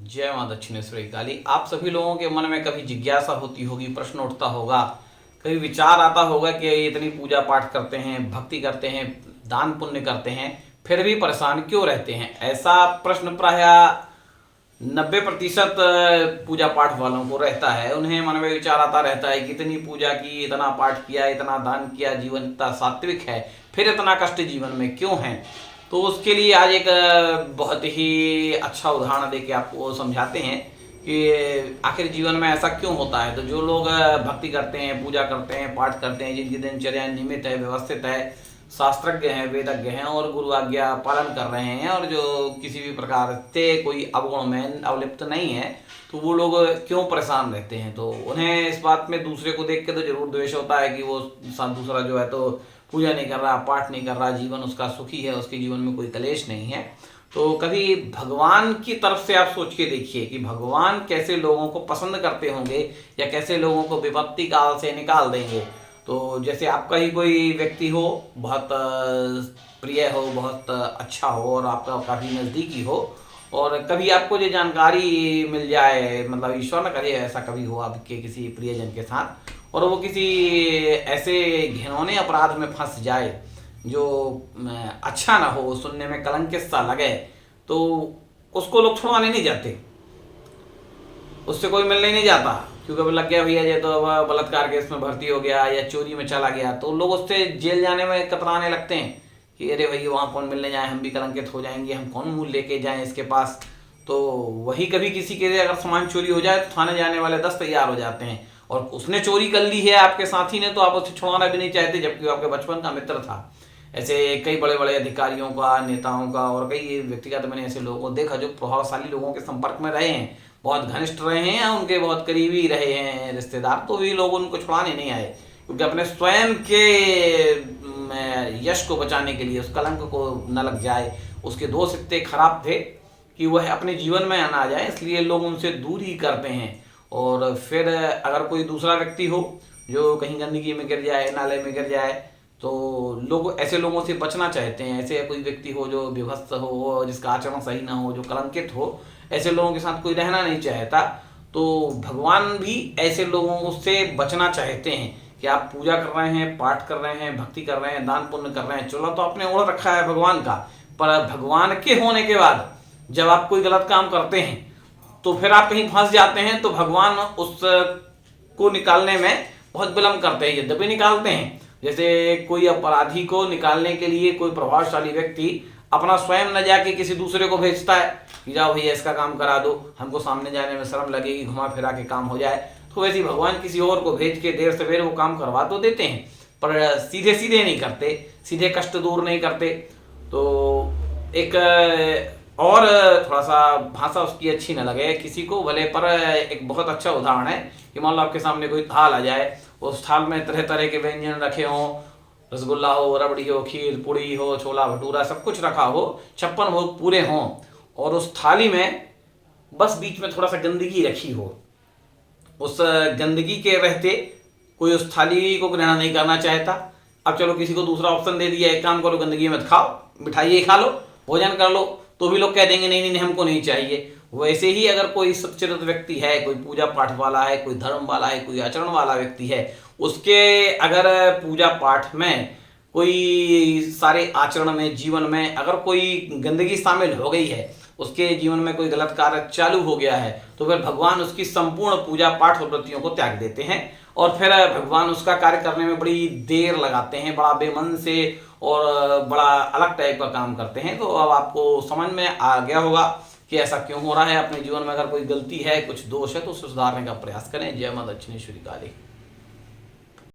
जय मां दक्षिणेश्वरी काली। आप सभी लोगों के मन में कभी जिज्ञासा होती होगी, प्रश्न उठता होगा, कभी विचार आता होगा कि ये इतनी पूजा पाठ करते हैं, भक्ति करते हैं, दान पुण्य करते हैं, फिर भी परेशान क्यों रहते हैं। ऐसा प्रश्न प्राय 90% पूजा पाठ वालों को रहता है। उन्हें मन में विचार आता रहता है कि इतनी पूजा की, इतना पाठ किया, इतना दान किया, जीवन इतना सात्विक है, फिर इतना कष्ट जीवन में क्यों है। तो उसके लिए आज एक बहुत ही अच्छा उदाहरण देके आपको समझाते हैं कि आखिर जीवन में ऐसा क्यों होता है। तो जो लोग भक्ति करते हैं, पूजा करते हैं, पाठ करते हैं, जिनकी दिनचर्या नियमित है, व्यवस्थित है, शास्त्रज्ञ हैं, वेदज्ञ हैं और गुरु आज्ञा पालन कर रहे हैं, और जो किसी भी प्रकार से कोई अवगुण में अवलिप्त नहीं है, तो वो लोग क्यों परेशान रहते हैं। तो उन्हें इस बात में दूसरे को देख के तो जरूर द्वेष होता है कि वो दूसरा जो है तो पूजा नहीं कर रहा, पाठ नहीं कर रहा, जीवन उसका सुखी है, उसके जीवन में कोई कलेश नहीं है। तो कभी भगवान की तरफ से आप सोच के देखिए कि भगवान कैसे लोगों को पसंद करते होंगे या कैसे लोगों को विपत्ति काल से निकाल देंगे। तो जैसे आपका ही कोई व्यक्ति हो, बहुत प्रिय हो, बहुत अच्छा हो और आपका काफ़ी नज़दीकी हो, और कभी आपको ये जानकारी मिल जाए, मतलब ईश्वर न करे ऐसा कभी हो आपके किसी प्रियजन के साथ, और वो किसी ऐसे घिनौने अपराध में फंस जाए जो अच्छा ना हो, सुनने में कलंकित सा लगे, तो उसको लोग छुड़वाने नहीं जाते, उससे कोई मिलने नहीं जाता, क्योंकि अब लग गया भैया ये तो अब बलात्कार केस में भर्ती हो गया या चोरी में चला गया, तो लोग उससे जेल जाने में कतराने लगते हैं कि अरे भैया वहाँ कौन मिलने जाए, हम भी कलंकित हो जाएंगे, हम कौन मुँह लेके जाएं इसके पास। तो वही कभी किसी के अगर सामान चोरी हो जाए तो थाने जाने वाले 10 तैयार हो जाते हैं, और उसने चोरी कर ली है आपके साथी ने, तो आप उसे छुड़वाना भी नहीं चाहते, जबकि वो आपके बचपन का मित्र था। ऐसे कई बड़े बड़े अधिकारियों का, नेताओं का, और कई व्यक्तिगत मैंने ऐसे लोगों को देखा जो प्रभावशाली लोगों के संपर्क में रहे हैं, बहुत घनिष्ठ रहे हैं या उनके बहुत करीबी रहे हैं रिश्तेदार, तो भी लोग उनको छुड़ाने नहीं आए, क्योंकि अपने स्वयं के यश को बचाने के लिए, उस कलंक को न लग जाए, उसके दोष इतने खराब थे कि वह अपने जीवन में न आ जाए, इसलिए लोग उनसे दूरी करते हैं। और फिर अगर कोई दूसरा व्यक्ति हो जो कहीं गंदगी में गिर जाए, नाले में गिर जाए, तो लोग ऐसे लोगों से बचना चाहते हैं। ऐसे कोई व्यक्ति हो जो विभत्स हो, जिसका आचरण सही ना हो, जो कलंकित हो, ऐसे लोगों के साथ कोई रहना नहीं चाहता। तो भगवान भी ऐसे लोगों से बचना चाहते हैं कि आप पूजा कर रहे हैं, पाठ कर रहे हैं, भक्ति कर रहे हैं, दान पुण्य कर रहे हैं, चलो तो आपने ओढ़ रखा है भगवान का, पर भगवान के होने के बाद जब आप कोई गलत काम करते हैं तो फिर आप कहीं फंस जाते हैं, तो भगवान उस को निकालने में बहुत विलम्ब करते हैं, यद्यपि निकालते हैं। जैसे कोई अपराधी को निकालने के लिए कोई प्रभावशाली व्यक्ति अपना स्वयं न जाके किसी दूसरे को भेजता है कि जाओ भैया इसका काम करा दो, हमको सामने जाने में शर्म लगेगी, घुमा फिरा के काम हो जाए, तो वैसे ही भगवान किसी और को भेज के देर सवेर वो काम करवा तो देते हैं, पर सीधे सीधे नहीं करते, सीधे कष्ट दूर नहीं करते। तो एक और थोड़ा सा भाषा उसकी अच्छी न लगे किसी को भले, पर एक बहुत अच्छा उदाहरण है कि मान लो आपके सामने कोई थाल आ जाए, उस थाल में तरह तरह के व्यंजन रखे हों, रसगुल्ला हो, रबड़ी हो, खीर पूड़ी हो, छोला भटूरा, सब कुछ रखा हो, 56 भोग पूरे हों, और उस थाली में बस बीच में थोड़ा सा गंदगी रखी हो। उस गंदगी के रहते कोई उस थाली को ग्रहण नहीं करना चाहता। अब चलो किसी को दूसरा ऑप्शन दे दिया, एक काम करो, गंदगी मत खाओ, मिठाई खा लो, भोजन कर लो, तो भी लोग कह देंगे नहीं नहीं हमको नहीं चाहिए। वैसे ही अगर कोई सच्चरित्र व्यक्ति है, कोई पूजा पाठ वाला है, कोई धर्म वाला है, कोई आचरण वाला व्यक्ति है, उसके अगर पूजा पाठ में, कोई सारे आचरण में, जीवन में अगर कोई गंदगी शामिल हो गई है, उसके जीवन में कोई गलत कार्य चालू हो गया है, तो फिर भगवान उसकी संपूर्ण पूजा पाठ और व्रतियों को त्याग देते हैं, और फिर भगवान उसका कार्य करने में बड़ी देर लगाते हैं, बड़ा बेमन से और बड़ा अलग टाइप का काम करते हैं। तो अब आपको समझ में आ गया होगा कि ऐसा क्यों हो रहा है। अपने जीवन में अगर कोई गलती है, कुछ दोष है, तो उसे सुधारने का प्रयास करें। जय मां दक्षिणेश्वरी काली।